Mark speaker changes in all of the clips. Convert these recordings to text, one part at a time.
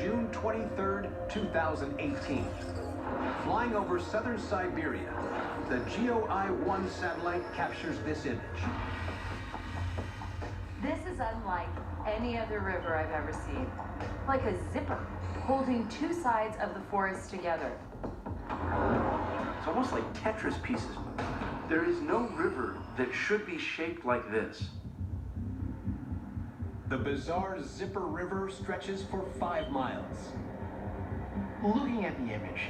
Speaker 1: June 23, 2018. Flying over southern Siberia, the GEO-1 satellite captures this image.
Speaker 2: This is unlike any other river I've ever seen. Like a zipper, holding two sides of the forest together.
Speaker 3: It's almost like Tetris pieces. There is no river that should be shaped like this.
Speaker 1: The bizarre Zipper River stretches for 5 miles.
Speaker 4: Looking at the image,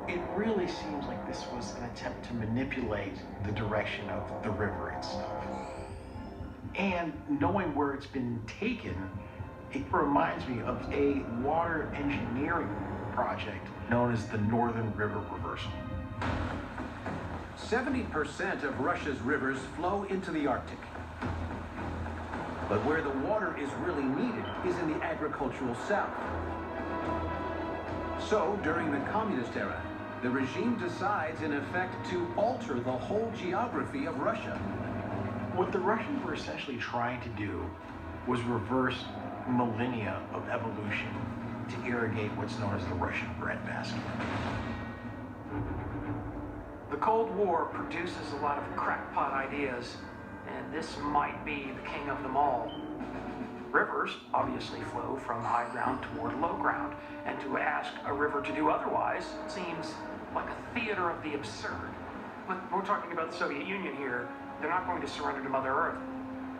Speaker 4: it really seems like this was an attempt to manipulate the direction of the river itself. And knowing where it's been taken, it reminds me of a water engineering project known as the Northern River Reversal.
Speaker 1: 70% of Russia's rivers flow into the Arctic. But where the water is really needed is in the agricultural south. So, during the communist era, the regime decides, in effect, to alter the whole geography of Russia.
Speaker 4: What the Russians were essentially trying to do was reverse millennia of evolution to irrigate what's known as the Russian breadbasket.
Speaker 5: The Cold War produces a lot of crackpot ideas, and this might be the king of them all. Rivers obviously flow from high ground toward low ground, and to ask a river to do otherwise seems like a theater of the absurd. But we're talking about the Soviet Union here. They're not going to surrender to Mother Earth.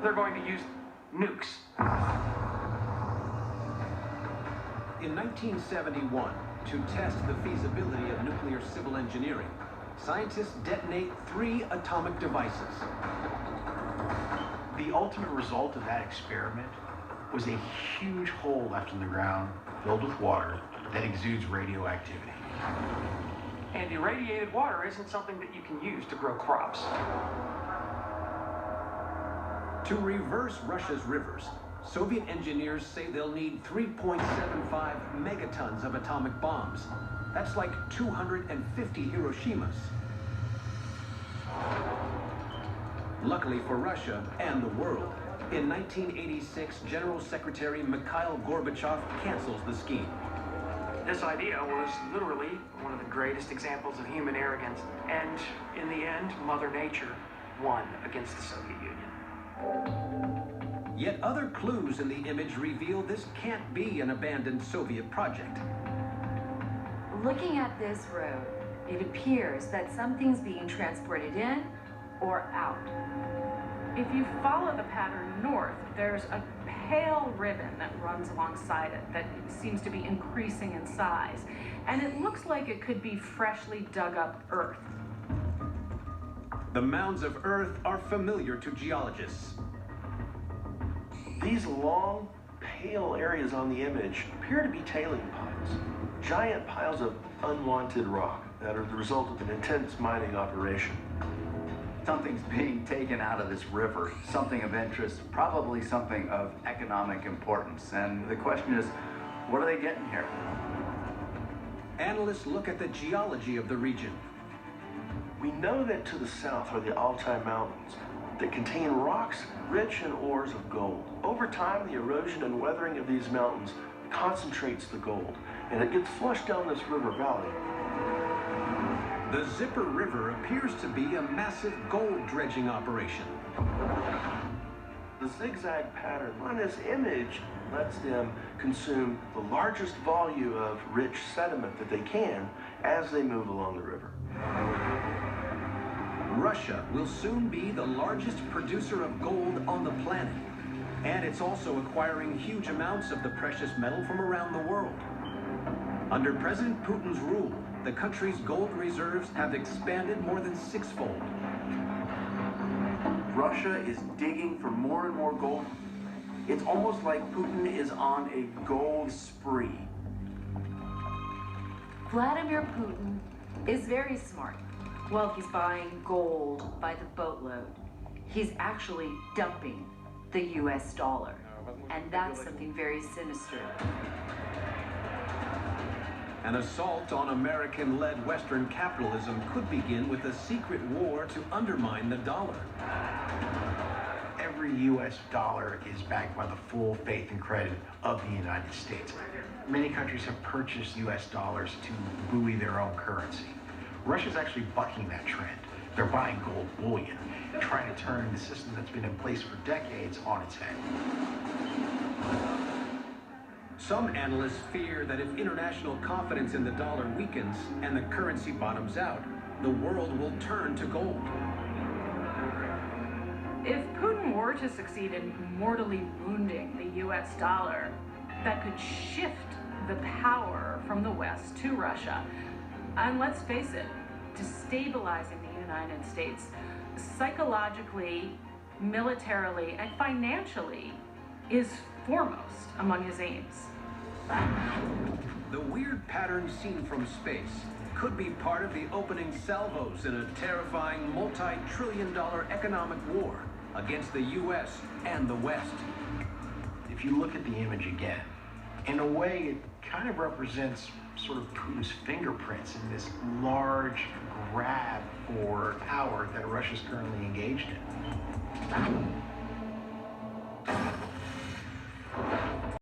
Speaker 5: They're going to use nukes.
Speaker 1: In 1971, to test the feasibility of nuclear civil engineering, scientists detonate 3 atomic devices.
Speaker 4: The ultimate result of that experiment was a huge hole left in the ground filled with water that exudes radioactivity.
Speaker 5: And irradiated water isn't something that you can use to grow crops.
Speaker 1: To reverse Russia's rivers, Soviet engineers say they'll need 3.75 megatons of atomic bombs. That's like 250 Hiroshimas. Luckily for Russia and the world, in 1986, General Secretary Mikhail Gorbachev cancels the scheme.
Speaker 5: This idea was literally one of the greatest examples of human arrogance, and in the end, Mother Nature won against the Soviet Union.
Speaker 1: Yet other clues in the image reveal this can't be an abandoned Soviet project.
Speaker 2: Looking at this road, it appears that something's being transported in or out.
Speaker 6: If you follow the pattern north, there's a pale ribbon that runs alongside it that seems to be increasing in size. And it looks like it could be freshly dug up earth.
Speaker 1: The mounds of earth are familiar to geologists.
Speaker 7: These long, pale areas on the image appear to be tailing piles. Giant piles of unwanted rock that are the result of an intense mining operation.
Speaker 8: Something's being taken out of this river, something of interest, probably something of economic importance. And the question is, what are they getting here?
Speaker 1: Analysts look at the geology of the region.
Speaker 7: We know that to the south are the Altai Mountains that contain rocks rich in ores of gold. Over time, the erosion and weathering of these mountains concentrates the gold, and it gets flushed down this river valley.
Speaker 1: The Zipper River appears to be a massive gold dredging operation.
Speaker 7: The zigzag pattern on this image lets them consume the largest volume of rich sediment that they can as they move along the river.
Speaker 1: Russia will soon be the largest producer of gold on the planet, and it's also acquiring huge amounts of the precious metal from around the world. Under President Putin's rule, the country's gold reserves have expanded more than 6-fold.
Speaker 3: Russia is digging for more and more gold. It's almost like Putin is on a gold spree.
Speaker 2: Vladimir Putin is very smart. Well, he's buying gold by the boatload. He's actually dumping the US dollar. And that's something very sinister.
Speaker 1: An assault on American-led Western capitalism could begin with a secret war to undermine the dollar.
Speaker 7: Every
Speaker 4: every US dollar is backed by the full faith and credit of the United States. Many countries have purchased US dollars to buoy their own currency. Russia's actually bucking that trend. They're buying gold bullion, trying to turn the system that's been in place for decades on its head.
Speaker 1: Some analysts fear that if international confidence in the dollar weakens and the currency bottoms out, the world will turn to gold.
Speaker 6: If Putin were to succeed in mortally wounding the US dollar, that could shift the power from the West to Russia. And let's face it, destabilizing the United States psychologically, militarily, and financially is foremost among his aims.
Speaker 1: The weird pattern seen from space could be part of the opening salvos in a terrifying multi-trillion-dollar economic war against the US and the West.
Speaker 4: If you look at the image again, in a way it kind of represents sort of Putin's fingerprints in this large grab for power that Russia's currently engaged in.